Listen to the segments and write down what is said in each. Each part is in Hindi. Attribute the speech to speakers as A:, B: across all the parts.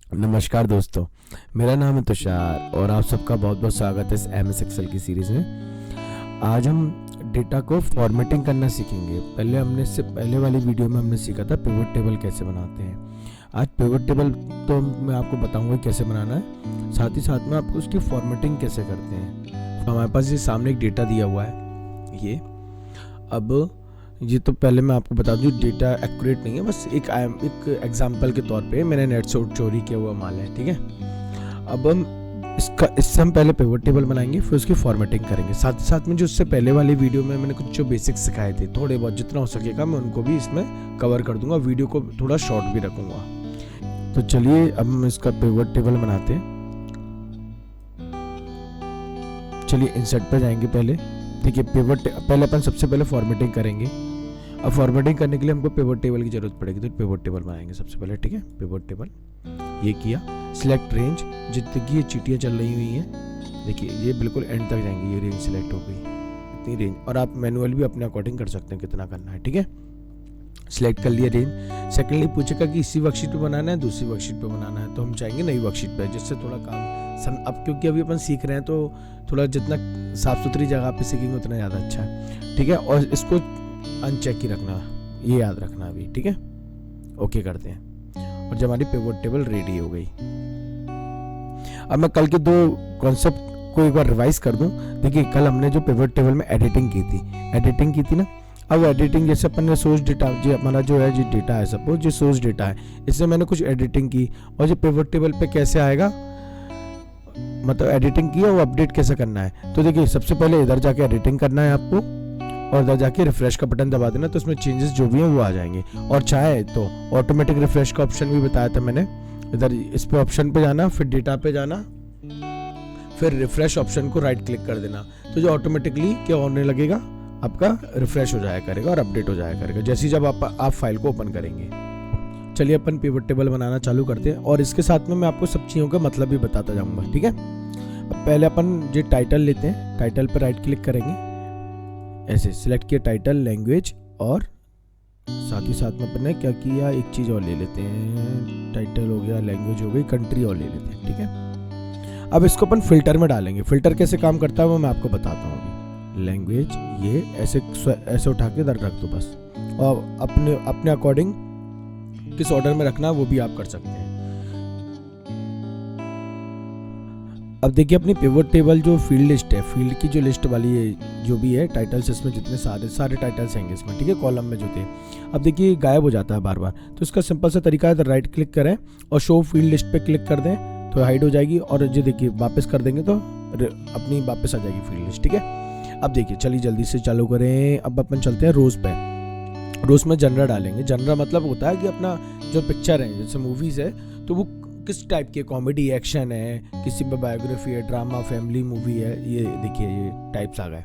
A: नमस्कार दोस्तों, मेरा नाम है तुषार और आप सबका बहुत बहुत स्वागत है इस MS एक्सेल की सीरीज़ में। आज हम डेटा को फॉर्मेटिंग करना सीखेंगे। इससे पहले वाली वीडियो में हमने सीखा था पिवट टेबल कैसे बनाते हैं। आज पिवट टेबल तो मैं आपको बताऊंगा कैसे बनाना है, साथ ही साथ में आपको उसकी फॉर्मेटिंग कैसे करते हैं। तो हमारे पास ये सामने एक डेटा दिया हुआ है। ये तो पहले मैं आपको बता दूं, डेटा एक्यूरेट नहीं है, बस एक एग्जांपल के तौर पे मैंने नेट से चोरी किया हुआ माल है, ठीक है। अब हम इससे हम पहले पिवट टेबल बनाएंगे, फिर उसकी फॉर्मेटिंग करेंगे। साथ ही साथ में जो इससे पहले वाली वीडियो में मैंने कुछ जो बेसिक्स सिखाए थे, थोड़े बहुत जितना हो सकेगा मैं उनको भी इसमें कवर कर दूंगा। वीडियो को थोड़ा शॉर्ट भी रखूंगा। तो चलिए अब हम इसका पिवट टेबल बनाते हैं। चलिए इंसर्ट पे जाएंगे। पहले देखिए पहले अपन सबसे पहले फॉर्मेटिंग करेंगे। अब फॉर्मेटिंग करने के लिए हमको पिवट टेबल की जरूरत पड़ेगी, तो पिवट टेबल बनाएंगे सबसे पहले, ठीक है। पिवट टेबल ये किया, सिलेक्ट रेंज, जितनी ये चीटियाँ चल रही हुई हैं देखिए ये बिल्कुल एंड तक जाएंगी। ये रेंज सिलेक्ट हो गई, इतनी रेंज, और आप मैनुअल भी अपने अकॉर्डिंग कर सकते हैं कितना करना है, ठीक है। सिलेक्ट कर लिया रेंज। सेकेंडली पूछेगा कि इसी वर्कशीट पे बनाना है, दूसरी वर्कशीट पे बनाना है, तो हम चाहेंगे नई वर्कशीट पे, जिससे थोड़ा काम अब क्योंकि अभी अपन सीख रहे हैं तो थोड़ा जितना साफ सुथरी जगह पे सीखेंगे उतना ज़्यादा अच्छा है, ठीक है। और इसको अनचेक ही रखना, ये याद रखना अभी, ठीक है। ओके करते हैं और जब हमारी पिवट टेबल रेडी हो गई। अब मैं कल के दो कॉन्सेप्ट को एक बार रिवाइज कर दूं। देखिए कल हमने जो पिवट टेबल में एडिटिंग की थी ना। अब एडिटिंग जैसे अपन ने सोर्स डेटा, जो हमारा जो है जो डेटा है, सपोज जो सोर्स डेटा है, इससे मैंने कुछ एडिटिंग की, और जो पिवट टेबल पे कैसे आएगा, मतलब एडिटिंग की है वो अपडेट कैसे करना है। तो देखिए सबसे पहले इधर जाके एडिटिंग करना है आपको, और इधर जाके रिफ्रेश का बटन दबा देना, तो उसमें चेंजेस जो भी हैं वो आ जाएंगे। और चाहे तो ऑटोमेटिक रिफ्रेश का ऑप्शन भी बताया था मैंने। इधर इस पे ऑप्शन पे जाना, फिर डेटा पे जाना, फिर रिफ्रेश ऑप्शन को राइट क्लिक कर देना, तो जो ऑटोमेटिकली क्या होने लगेगा, आपका रिफ्रेश हो जाया करेगा और अपडेट हो जाया करेगा जैसे जब आप फाइल को ओपन करेंगे। चलिए अपन पिवट टेबल बनाना चालू करते हैं, और इसके साथ में मैं आपको सब चीज़ों का मतलब भी बताता जाऊँगा, ठीक है। अब पहले अपन जो टाइटल लेते हैं, टाइटल पर राइट क्लिक करेंगे, ऐसे सिलेक्ट किया टाइटल, लैंग्वेज, और साथ ही साथ में अपन ने क्या किया, एक चीज़ और ले लेते हैं। टाइटल हो गया, लैंग्वेज हो गई, कंट्री और ले लेते हैं, ठीक है। अब इसको अपन फिल्टर में डालेंगे। फिल्टर कैसे काम करता है वो मैं आपको बताता हूँ अभी। लैंग्वेज ये ऐसे उठा के इधर रख दो बस, और अपने अकॉर्डिंग किस ऑर्डर में रखना है वो भी आप कर सकते हैं। अब देखिए अपनी पिवट टेबल जो फील्ड लिस्ट है, फील्ड की जो लिस्ट वाली है, जो भी है टाइटल्स, इसमें जितने सारे टाइटल्स हैं इसमें, ठीक है, कॉलम में जो थे। अब देखिए गायब हो जाता है बार बार, तो इसका सिंपल सा तरीका है, राइट क्लिक करें और शो फील्ड लिस्ट पे क्लिक कर दें तो हाइड हो जाएगी, और जो देखिए वापस कर देंगे तो अपनी वापस आ जाएगी फील्ड लिस्ट, ठीक है। अब देखिए चलिए जल्दी से चालू करें। अब अपन चलते हैं रोज पे। रोज में जनरल डालेंगे। जनरल मतलब होता है कि अपना जो पिक्चर है, जैसे मूवीज है, तो वो किस टाइप की, कॉमेडी, एक्शन है, किसी में बायोग्राफी है, ड्रामा, फैमिली मूवी है, ये देखिए ये टाइप्स आ गए,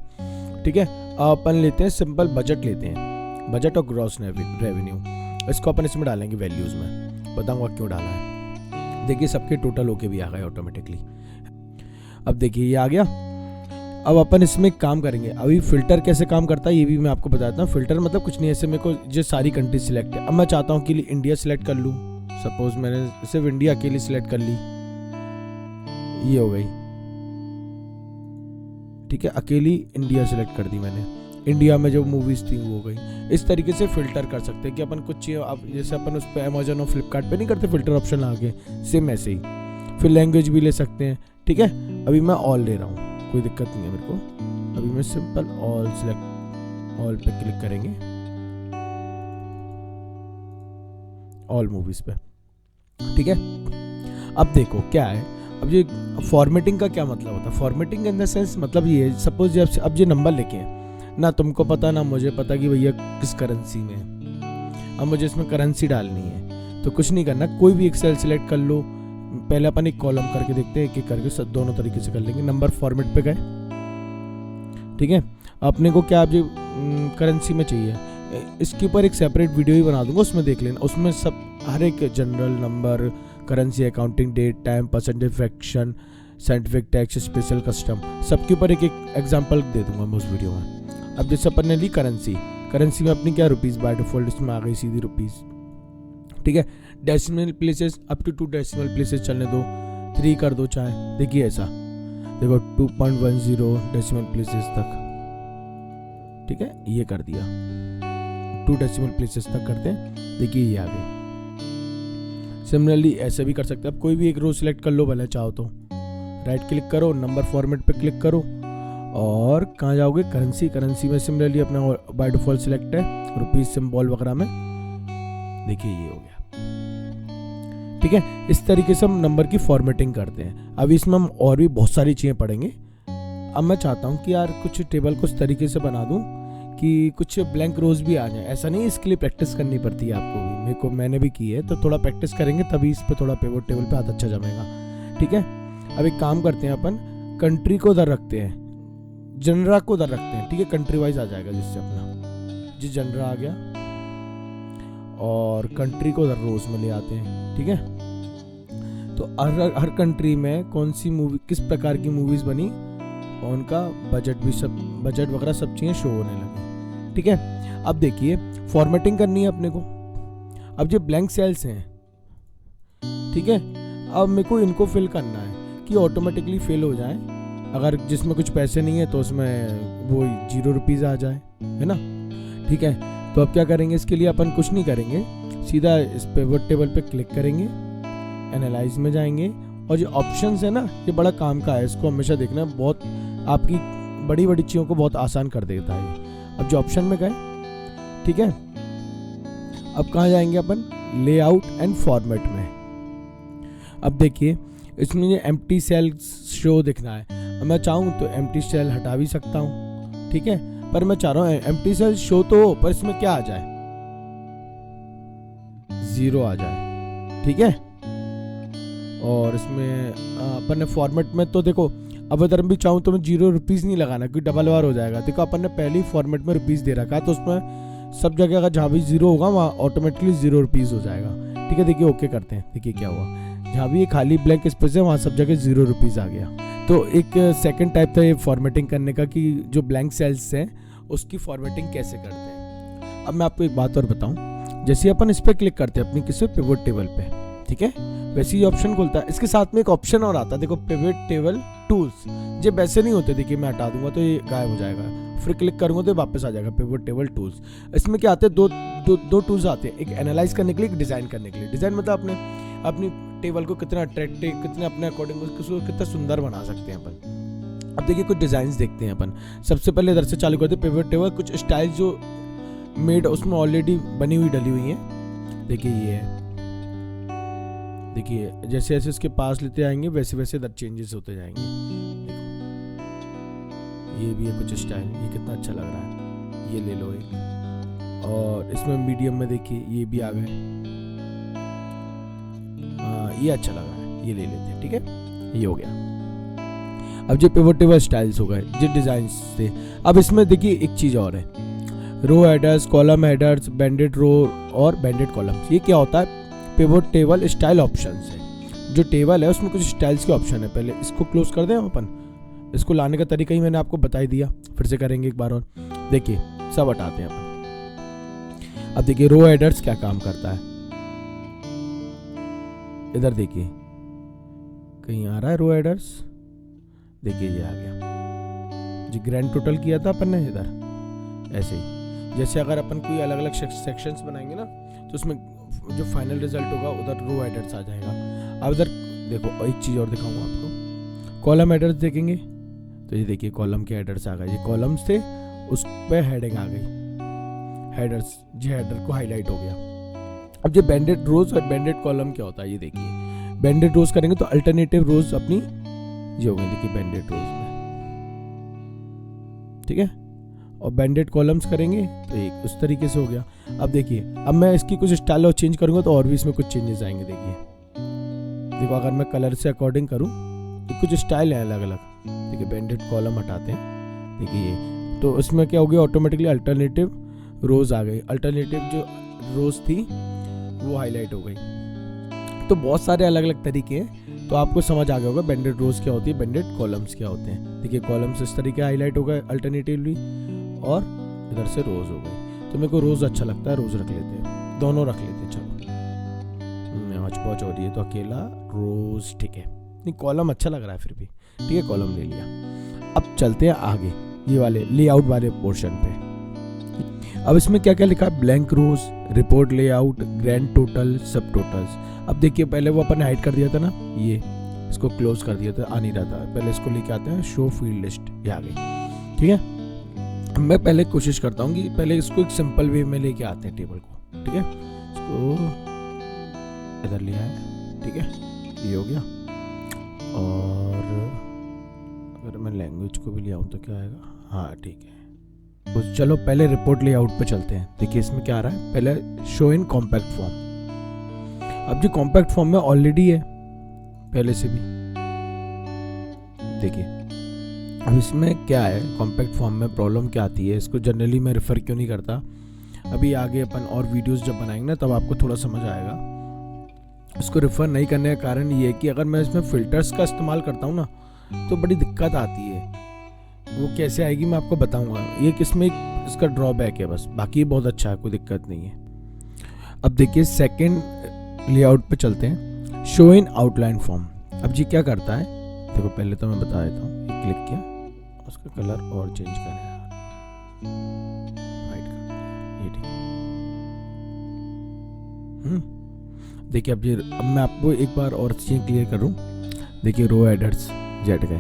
A: ठीक है। अपन लेते हैं सिंपल बजट लेते हैं, बजट और ग्रॉस रेवेन्यू। इसको अपन इसमें डालेंगे वैल्यूज में, बताऊंगा क्यों डाला है। देखिए सबके टोटल होके भी आ गए ऑटोमेटिकली। अब देखिए ये आ गया। अब अपन इसमें काम करेंगे। अभी फिल्टर कैसे काम करता है ये भी मैं आपको बताता हूँ। फिल्टर मतलब कुछ नहीं, ऐसे मेरे को जो सारी कंट्री सिलेक्ट है, अब मैं चाहता हूँ कि इंडिया सिलेक्ट कर लूँ। सपोज मैंने सिर्फ इंडिया अकेली सिलेक्ट कर ली, ये हो गई, ठीक है, अकेली इंडिया सिलेक्ट कर दी मैंने। इंडिया में जो मूवीज थी वो हो गई। इस तरीके से फिल्टर कर सकते हैं कि अपन कुछ चीज़, जैसे अपन उस पर अमेजोन और फ्लिपकार्ट पे नहीं करते फिल्टर ऑप्शन आगे, सेम ऐसे ही। फिर लैंग्वेज भी ले सकते हैं, ठीक है। अभी मैं ऑल ले रहा हूँ, कोई दिक्कत नहीं है मेरे को। अभी मैं सिंपल ऑल सिलेक्ट, ऑल पे क्लिक करेंगे, ऑल मूवीज पे, ठीक है। अब देखो क्या है, अब ये फॉर्मेटिंग का क्या मतलब होता है। फॉर्मेटिंग इन द सेंस मतलब ये है, सपोज अब ये नंबर लिखे हैं ना, तुमको पता ना मुझे पता कि भैया किस करेंसी में है। अब मुझे इसमें करेंसी डालनी है, तो कुछ नहीं करना, कोई भी एक सेल सिलेक्ट कर लो। पहले अपन एक कॉलम करके देखते हैं, एक एक करके सब दोनों तरीके से कर लेंगे। नंबर फॉर्मेट पे गए, ठीक है। अपने को क्या अब करेंसी में चाहिए, इसके ऊपर एक सेपरेट वीडियो ही बना दूंगा, उसमें देख लेना। उसमें सब हर एक general, number, currency, accounting, date, time, percentage, fraction, scientific, tax, special, custom, सबके ऊपर एक एक एग्जांपल दे दूंगा मैं उस वीडियो में। अब जैसे अपन ने ली करेंसी में अपनी क्या रुपीज़ बाय डिफॉल्ट इसमें आ गई सीधी रुपीज़, ठीक है। Decimal places up to 2 decimal places चलने दो, 3 कर दो चाहे। देखिए ऐसा, देखो 2.10 डेसिमल प्लेसेस तक, ठीक है, ये कर दिया। 2 डेसिमल प्लेसेस तक करते हैं, देखिए ये आ गए। सिमिलरली ऐसे भी कर सकते हैं, आप कोई भी एक रो सिलेक्ट कर लो भले चाहो तो, राइट क्लिक करो, नंबर फॉर्मेट पे क्लिक करो और कहाँ जाओगे, करेंसी। करेंसी में सिमिलरली अपना बाय डिफॉल्ट सिलेक्ट है रुपीज सिंबल वगैरह में, देखिए ये हो गया, ठीक है। इस तरीके से हम नंबर की फॉर्मेटिंग करते हैं। अब इसमें हम और भी बहुत सारी चीज़ें पढ़ेंगे। अब मैं चाहता हूँ कि यार कुछ टेबल को इस तरीके से बना दूँ कि कुछ ब्लैंक रोज भी आ जाए। ऐसा नहीं, इसके लिए प्रैक्टिस करनी पड़ती है आपको भी, मैंने भी की है, तो थोड़ा प्रैक्टिस करेंगे तभी इस पे थोड़ा पिवट टेबल पे हाथ अच्छा जमेगा, ठीक है। अब एक काम करते हैं, अपन कंट्री को उधर रखते हैं, जनरा को उधर रखते हैं, ठीक है, कंट्री वाइज आ जाएगा जिससे अपना जी जनरा आ गया, और कंट्री को उधर रोज में ले आते हैं, ठीक है। तो हर कंट्री में कौन सी मूवी, किस प्रकार की मूवीज बनी, और उनका बजट भी, सब बजट वगैरह सब चीज़ें शो होने लगी, ठीक है। अब देखिए फॉर्मेटिंग करनी है अपने को। अब जो ब्लैंक सेल्स हैं, ठीक है, अब मेरे को इनको फिल करना है कि ऑटोमेटिकली फिल हो जाए। अगर जिसमें कुछ पैसे नहीं है तो उसमें वो 0 रुपीज़ आ जाए, है ना, ठीक है। तो अब क्या करेंगे, इसके लिए अपन कुछ नहीं करेंगे, सीधा इस पिवट टेबल पे क्लिक करेंगे, एनालाइज में जाएंगे, और जो ऑप्शंस है ना, ये बड़ा काम का है, इसको हमेशा देखना, बहुत आपकी बड़ी बड़ी चीज़ों को बहुत आसान कर देता है। अब जो ऑप्शन में गए, ठीक है, अब कहाँ जाएंगे अपन, लेआउट एंड फॉर्मेट में। अब देखिए इसमें ये एम्प्टी सेल शो दिखना है, अब मैं चाहूँ तो एम्प्टी सेल हटा भी सकता हूँ, ठीक है, पर मैं चाह रहा हूँ एम्प्टी सेल शो तो हो, पर इसमें क्या आ जाए, 0 आ जाए, ठीक है। और इसमें अपन ने फॉर्मेट में तो देखो, अब अगर मैं भी चाहूँ तो मैं 0 रुपीज़ नहीं लगाना, क्योंकि डबल बार हो जाएगा। देखो अपन ने पहले ही फॉर्मेट में रुपीज़ दे रखा है, तो उसमें सब जगह अगर जहाँ भी 0 होगा वहाँ ऑटोमेटिकली 0 रुपीज़ हो जाएगा, ठीक है। देखिए ओके करते हैं, देखिए क्या हुआ, जहाँ भी ये खाली ब्लैंक स्पेस है वहाँ सब जगह 0 रुपीज़ आ गया। तो एक सेकंड टाइप था ये फॉर्मेटिंग करने का, कि जो ब्लैंक सेल्स हैं उसकी फॉर्मेटिंग कैसे करते हैं। अब मैं आपको एक बात और बताऊँ, जैसे अपन इस पर क्लिक करते हैं अपनी किसी पिवट टेबल पे, ठीक है, वैसे ही ऑप्शन खुलता है। इसके साथ में एक ऑप्शन और आता है, देखो पिवट टेबल टूल्स, ये वैसे नहीं होते, देखिए मैं हटा दूंगा तो ये गायब हो जाएगा, फिर क्लिक करूंगा तो वापस आ जाएगा पिवट टेबल टूल्स। इसमें क्या आते हैं, दो टूल्स आते हैं, एक एनालाइज करने के लिए, एक डिजाइन करने के लिए। डिजाइन मतलब अपनी टेबल को कितना अट्रैक्टिव, कितना अपने अकॉर्डिंग उसको कितना सुंदर बना सकते हैं अपन। अब देखिए कुछ डिजाइन देखते हैं अपन। सबसे पहले इधर से चालू करते हैं पिवट टेबल, कुछ स्टाइल जो मेड उसमें ऑलरेडी बनी हुई डली हुई है, देखिए ये है, देखिए जैसे जैसे इसके पास लेते आएंगे वैसे वैसे इधर चेंजेस होते जाएंगे। देखो ये भी है कुछ स्टाइल, ये कितना अच्छा लग रहा है, ये ले लो एक। और इसमें मीडियम में देखिए ये भी आ गए, हाँ ये अच्छा लग रहा है, ये ले लेते हैं, ठीक है, ये हो गया। अब जो पिवट टेबल स्टाइल्स हो गए, जो डिजाइन थे। अब इसमें देखिए एक चीज और है, रो हेडर्स, कॉलम हेडर्स, बैंडेड रो और बैंडेड कॉलम्स। ये क्या होता है, पिवट टेबल स्टाइल ऑप्शंस है। जो टेबल है उसमें कुछ स्टाइल्स के ऑप्शन है। पहले इसको क्लोज कर दें अपन, इसको लाने का तरीका ही मैंने आपको बता ही दिया, फिर से करेंगे एक बार और। देखिए सब हटाते हैं अपन। अब देखिए रो हेडर्स क्या काम करता है, इधर देखिए कहीं आ रहा है रो हेडर्स, देखिए ये आ गया जी, ग्रैंड टोटल किया था अपन ने इधर। ऐसे ही जैसे अगर अपन कोई अलग अलग सेक्शंस बनाएंगे ना, तो उसमें जो फाइनल रिजल्ट होगा उधर रो हेडर्स आ जाएगा। अब इधर देखो एक चीज़ और दिखाऊंगा आपको, कॉलम हेडर्स देखेंगे तो ये देखिए कॉलम के हेडर्स आ गए, ये कॉलम्स थे उस पर हेडिंग आ गई, हेडर्स, जी हेडर को हाईलाइट हो गया। अब जो बैंडेड रोज और बैंडेड कॉलम क्या होता है, ये देखिए बैंडेड रोज करेंगे तो अल्टरनेटिव रोज अपनी ये हो गई, देखिए बैंडेड रोज में, ठीक है, और बैंडेड कॉलम्स करेंगे तो एक उस तरीके से हो गया। अब देखिए अब मैं इसकी कुछ स्टाइल और चेंज करूंगा तो और भी इसमें कुछ चेंजेस आएंगे। देखो अगर मैं कलर से अकॉर्डिंग करूं तो कुछ स्टाइल है अलग अलग, देखिए बैंडेड कॉलम हटाते हैं, देखिए ये तो इसमें क्या हो गया, ऑटोमेटिकली अल्टरनेटिव रोज आ गई, अल्टरनेटिव जो रोज थी वो हाईलाइट हो गई। तो बहुत सारे अलग अलग तरीके हैं, तो आपको समझ आ गया होगा बैंडेड रोज क्या होती है, बैंडेड कॉलम्स क्या होते हैं। देखिए कॉलम्स इस तरीके हाईलाइट हो गए अल्टरनेटिवली, और इधर से रोज हो गई। तो मेरे को रोज अच्छा लगता है, रोज रख लेते हैं, दोनों रख लेते हैं, चलो पॉच हो रही है तो अकेला रोज, ठीक है। नहीं कॉलम अच्छा लग रहा है फिर भी, ठीक है, कॉलम ले लिया। अब चलते हैं आगे ये वाले लेआउट वाले पोर्शन पे। अब इसमें क्या क्या लिखा है, ब्लैंक रोज, रिपोर्ट लेआउट, ग्रैंड टोटल, सब टोटल्स। अब देखिए पहले वो अपन हाइड कर दिया था ना, ये इसको क्लोज कर दिया था, आ नहीं रहा था। पहले इसको लेके आते हैं, शो फील्ड लिस्ट, ये आ गई, ठीक है। मैं पहले कोशिश करता हूँ कि पहले इसको एक सिंपल वे में लेके आते हैं टेबल को, ठीक है। इसको इधर लिया है, ठीक है, ये हो गया। और अगर मैं लैंग्वेज को भी ले आऊँ तो क्या आएगा, हाँ ठीक है। तो चलो पहले रिपोर्ट लेआउट पे चलते हैं। देखिए इसमें क्या आ रहा है, पहले शो इन कॉम्पैक्ट फॉर्म। अब जो कॉम्पैक्ट फॉर्म में ऑलरेडी है पहले से भी, देखिए अब इसमें क्या है, कॉम्पैक्ट फॉर्म में प्रॉब्लम क्या आती है, इसको जनरली मैं रेफर क्यों नहीं करता। अभी आगे अपन और वीडियोस जब बनाएंगे ना तब आपको थोड़ा समझ आएगा। इसको रेफर नहीं करने का कारण ये है कि अगर मैं इसमें फिल्टर्स का इस्तेमाल करता हूँ ना तो बड़ी दिक्कत आती है। वो कैसे आएगी मैं आपको बताऊंगा। ये किसमें इसका ड्रॉबैक है बस, बाकी बहुत अच्छा है, कोई दिक्कत नहीं है। अब देखिए सेकंड लेआउट पे चलते हैं, शो इन आउटलाइन फॉर्म। अब जी क्या करता है, देखो पहले तो मैं बता देता हूँ, ये क्लिक किया, उसका कलर और चेंज करें, वाइट कर दिया, ये ठीक है। देखिए अब मैं आपको एक बार और चीज़ क्लियर करूँ। देखिए रो हेडर्स जेड गए,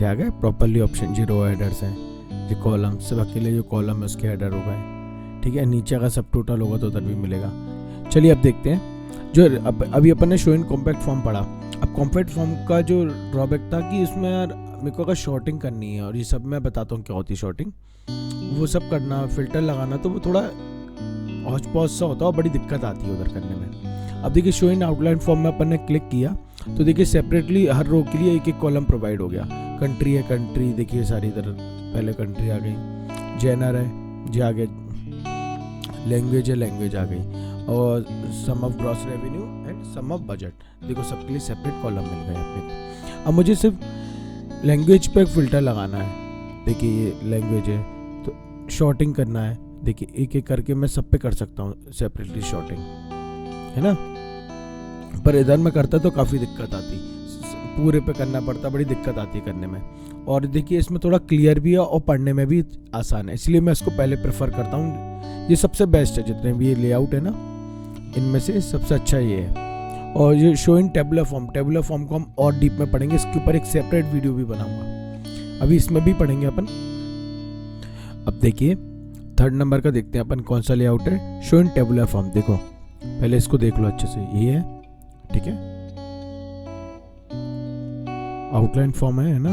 A: आ गए प्रॉपरली ऑप्शन जी, रो हेडर्स हैं जी, कॉलम सब अकेले जो कॉलम है उसके हेडर हो गए, ठीक है। नीचे अगर सब टोटल होगा तो उधर भी मिलेगा। चलिए अब देखते हैं जो अभी अपन ने शो इन कॉम्पैक्ट फॉर्म पढ़ा। अब कॉम्पैक्ट फॉर्म का जो ड्रॉबैक था कि इसमें यार मेरे को अगर शॉर्टिंग करनी है, और ये सब मैं बताता हूँ क्या होती है शॉर्टिंग, वो सब करना, फिल्टर लगाना, तो वो थोड़ा हौच पौच सा होता है और बड़ी दिक्कत आती है उधर करने में। अब देखिए शो इन आउटलाइन फॉर्म में अपन ने क्लिक किया तो देखिए सेपरेटली हर रो के लिए एक एक कॉलम प्रोवाइड हो गया। कंट्री है, कंट्री देखिए सारी इधर पहले कंट्री आ गई, जेनर है जी आ गया, लैंग्वेज है, लैंग्वेज आ गई, और sum of gross revenue and sum of budget, देखो सबके लिए सेपरेट कॉलम मिल गए अपने को। अब मुझे सिर्फ लैंग्वेज पे फिल्टर लगाना है। देखिए ये लैंग्वेज है तो शॉर्टिंग करना है, देखिए एक एक करके मैं सब पे कर सकता हूँ सेपरेटली शॉर्टिंग, है ना। पर इधर में करता तो काफ़ी दिक्कत आती, पूरे पे करना पड़ता, बड़ी दिक्कत आती है करने में। और देखिए इसमें थोड़ा क्लियर भी है और पढ़ने में भी आसान है, इसलिए मैं इसको पहले प्रेफर करता हूँ। ये सबसे बेस्ट है, जितने भी ये लेआउट है ना इनमें से सबसे अच्छा ये है। और ये show in tabular form, tabular form को हम और डीप में पढ़ेंगे, इसके ऊपर एक सेपरेट वीडियो भी बनाऊंगा, अभी इसमें भी पढ़ेंगे अपन। अब देखिए थर्ड नंबर का देखते हैं अपन कौन सा लेआउट है, शो इन टेबुलर फॉर्म। देखो पहले इसको देख लो अच्छे से, ये है, ठीक है, आउटलाइन फॉर्म है ना।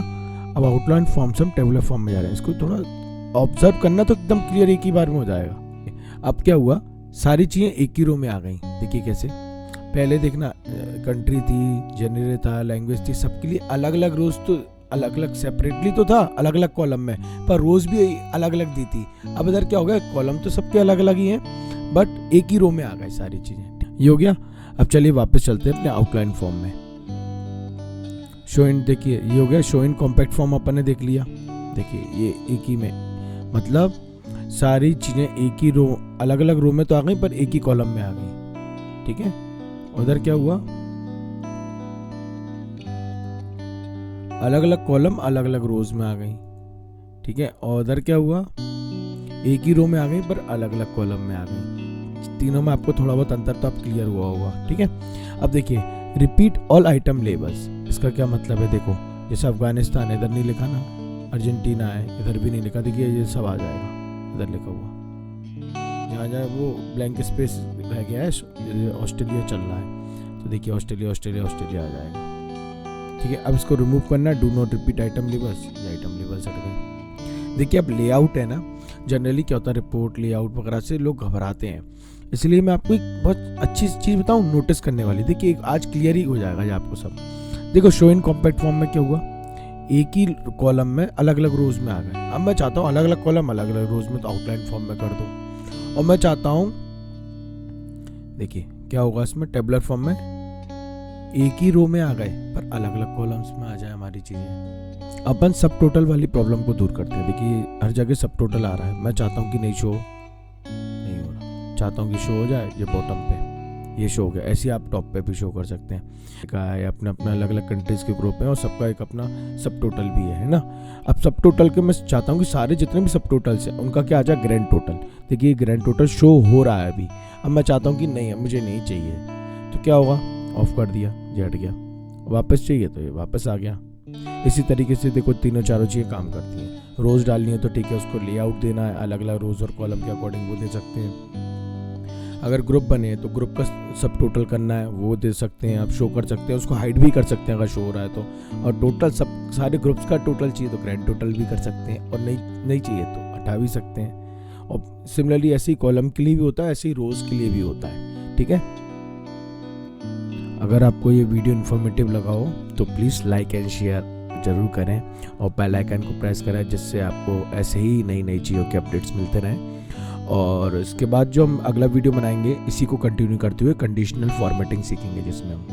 A: अब आउटलाइन फॉर्म से हम टेबुलर फॉर्म में जा रहे हैं, इसको थोड़ा ऑब्जर्व करना तो एकदम क्लियर एक ही बार में हो जाएगा। अब क्या हुआ, सारी चीज़ें एक ही रो में आ गई। देखिए कैसे, पहले देखना कंट्री थी, जेनर था, लैंग्वेज थी, सबके लिए अलग अलग रोज तो अलग अलग सेपरेटली तो था अलग अलग कॉलम में, पर रोज भी अलग अलग दी थी। अब इधर क्या हो गया, कॉलम तो सबके अलग अलग ही हैं बट एक ही रो में आ गए सारी चीज़ें, ये हो गया। अब चलिए वापस चलते हैं अपने आउटलाइन फॉर्म में। शो इन, देखिए ये हो गया शो इन कॉम्पैक्ट फॉर्म अपन ने देख लिया। देखिए ये एक ही में, मतलब सारी चीज़ें एक ही रो, अलग अलग रो में तो आ गई पर एक ही कॉलम में आ गई, ठीक है। उधर क्या हुआ, अलग अलग कॉलम अलग अलग रोज में आ गई, ठीक है। और उधर क्या हुआ, एक ही रो में आ गई पर अलग अलग कॉलम में आ गई। तीनों में आपको थोड़ा बहुत अंतर तो आप क्लियर हुआ होगा, ठीक है। अब देखिए रिपीट ऑल आइटम लेबल्स, इसका क्या मतलब है, देखो जैसे अफगानिस्तान इधर नहीं लिखा ना, अर्जेंटीना है इधर भी नहीं लिखा, देखिए ये सब आ जाएगा इधर लिखा हुआ, जहाँ जहाँ वो ब्लैंक स्पेस रह गया है, ऑस्ट्रेलिया चल रहा है तो देखिए ऑस्ट्रेलिया ऑस्ट्रेलिया ऑस्ट्रेलिया आ जाएगा, ठीक है। अब इसको रिमूव करना, do not repeat item labels, item labels हट गए। देखिए अब लेआउट है ना, जनरली क्या होता है रिपोर्ट लेआउट वगैरह से लोग घबराते हैं, इसलिए मैं आपको एक बहुत अच्छी चीज़ बताऊं नोटिस करने वाली। देखिए आज क्लियर ही हो जाएगा ये आपको सब। देखो शो इन कॉम्पैक्ट फॉर्म में क्या हुआ, एक ही कॉलम में अलग अलग रोज में आ गए। अब मैं चाहता हूँ अलग अलग कॉलम अलग अलग रोज में तो आउटलाइन फॉर्म में कर दूँ, और मैं चाहता हूँ, देखिए क्या होगा इसमें, टेबुलर फॉर्म में एक ही रो में आ गए पर अलग अलग कॉलम्स में आ जाए हमारी चीज़ें। अपन सब टोटल वाली प्रॉब्लम को दूर करते हैं। देखिए हर जगह सब टोटल आ रहा है, मैं चाहता हूँ कि नहीं शो नहीं हो रहा, चाहता हूँ कि शो हो जाए ये बॉटम पे, ये शो हो गया। ऐसे आप टॉप पे भी शो कर सकते हैं। का है अपना अपना अलग अलग कंट्रीज़ के ग्रुप है और सबका एक अपना सब टोटल भी है ना। अब सब टोटल के मैं चाहता हूँ कि सारे जितने भी सब टोटल्स हैं उनका क्या आ जाए ग्रैंड टोटल। देखिए ग्रैंड टोटल शो हो रहा है अभी। अब मैं चाहता हूँ कि नहीं मुझे नहीं चाहिए, तो क्या होगा, ऑफ कर दिया, ये हट गया। वापस चाहिए तो ये वापस आ गया। इसी तरीके से देखो तीनों चारों चीज़ें काम करती हैं। रोज़ डालनी है तो ठीक है, उसको लेआउट देना है अलग अलग रोज़ और कॉलम के अकॉर्डिंग वो दे सकते हैं। अगर ग्रुप बने तो ग्रुप का सब टोटल करना है वो दे सकते हैं, आप शो कर सकते हैं, उसको हाइड भी कर सकते हैं अगर शो हो रहा है तो। और टोटल सब सारे ग्रुप्स का टोटल चाहिए तो ग्रैंड टोटल भी कर सकते हैं, और नहीं चाहिए तो हटा भी सकते हैं। और सिमिलरली ऐसे ही कॉलम के लिए भी होता है, ऐसे ही रोज़ के लिए भी होता है, ठीक है। अगर आपको ये वीडियो इन्फॉर्मेटिव लगा हो तो प्लीज़ लाइक एंड शेयर ज़रूर करें और बेल आइकन को प्रेस करें, जिससे आपको ऐसे ही नई नई चीज़ों के अपडेट्स मिलते रहें। और इसके बाद जो हम अगला वीडियो बनाएंगे इसी को कंटिन्यू करते हुए कंडीशनल फॉर्मेटिंग सीखेंगे, जिसमें हम